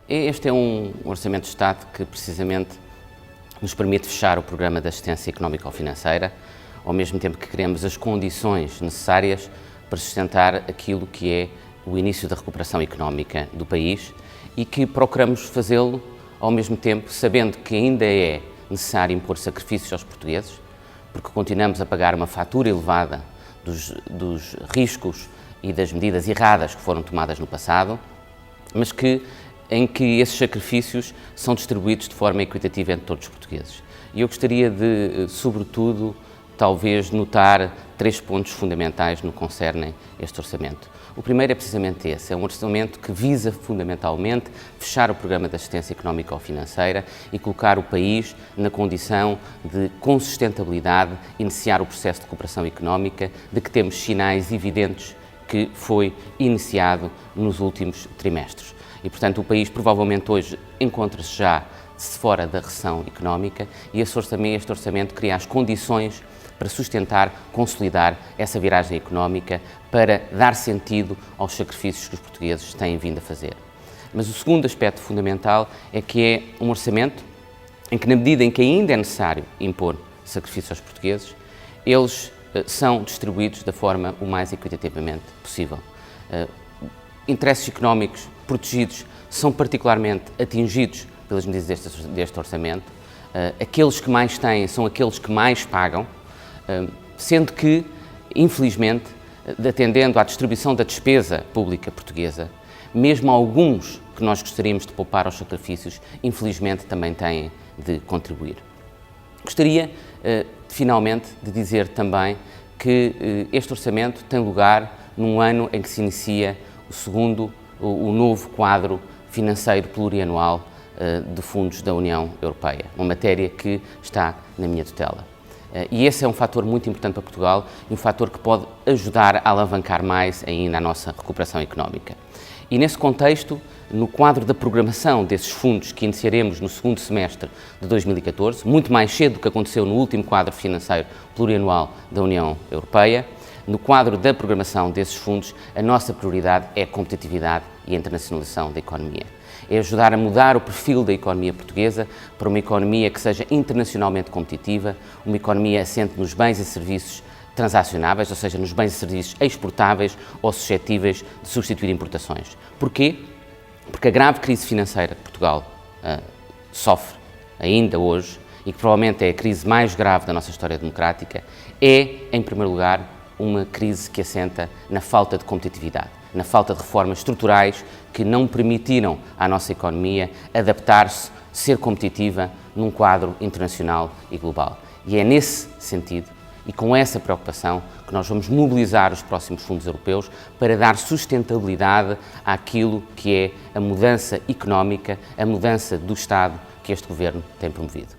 Este é um Orçamento de Estado que precisamente nos permite fechar o programa de assistência económico-financeira, ao mesmo tempo que criamos as condições necessárias para sustentar aquilo que é o início da recuperação económica do país e que procuramos fazê-lo ao mesmo tempo sabendo que ainda é necessário impor sacrifícios aos portugueses, porque continuamos a pagar uma fatura elevada dos riscos e das medidas erradas que foram tomadas no passado, mas em que esses sacrifícios são distribuídos de forma equitativa entre todos os portugueses. E eu gostaria de, sobretudo, talvez notar 3 pontos fundamentais no que concerne este orçamento. O primeiro é precisamente esse, é um orçamento que visa fundamentalmente fechar o programa de assistência económico-financeira e colocar o país na condição de, com sustentabilidade, iniciar o processo de recuperação económica de que temos sinais evidentes que foi iniciado nos últimos trimestres. E, portanto, o país provavelmente hoje encontra-se já fora da recessão económica e este orçamento cria as condições para sustentar, consolidar essa viragem económica, para dar sentido aos sacrifícios que os portugueses têm vindo a fazer. Mas o segundo aspecto fundamental é que é um orçamento em que, na medida em que ainda é necessário impor sacrifícios aos portugueses, eles são distribuídos da forma o mais equitativamente possível. Interesses económicos protegidos são particularmente atingidos pelas medidas deste orçamento. Aqueles que mais têm são aqueles que mais pagam, sendo que, infelizmente, atendendo à distribuição da despesa pública portuguesa, mesmo alguns que nós gostaríamos de poupar aos sacrifícios, infelizmente também têm de contribuir. Gostaria, finalmente, de dizer também que este orçamento tem lugar num ano em que se inicia o novo quadro financeiro plurianual de fundos da União Europeia, uma matéria que está na minha tutela. E esse é um fator muito importante para Portugal e um fator que pode ajudar a alavancar mais ainda a nossa recuperação económica. E nesse contexto, no quadro da programação desses fundos que iniciaremos no segundo semestre de 2014, muito mais cedo do que aconteceu no último quadro financeiro plurianual da União Europeia, no quadro da programação desses fundos, a nossa prioridade é a competitividade e a internacionalização da economia. É ajudar a mudar o perfil da economia portuguesa para uma economia que seja internacionalmente competitiva, uma economia assente nos bens e serviços transacionáveis, ou seja, nos bens e serviços exportáveis ou suscetíveis de substituir importações. Porquê? Porque a grave crise financeira que Portugal sofre ainda hoje, e que provavelmente é a crise mais grave da nossa história democrática, é, em primeiro lugar, uma crise que assenta na falta de competitividade, na falta de reformas estruturais que não permitiram à nossa economia adaptar-se, ser competitiva num quadro internacional e global. E é nesse sentido e com essa preocupação que nós vamos mobilizar os próximos fundos europeus para dar sustentabilidade àquilo que é a mudança económica, a mudança do Estado que este Governo tem promovido.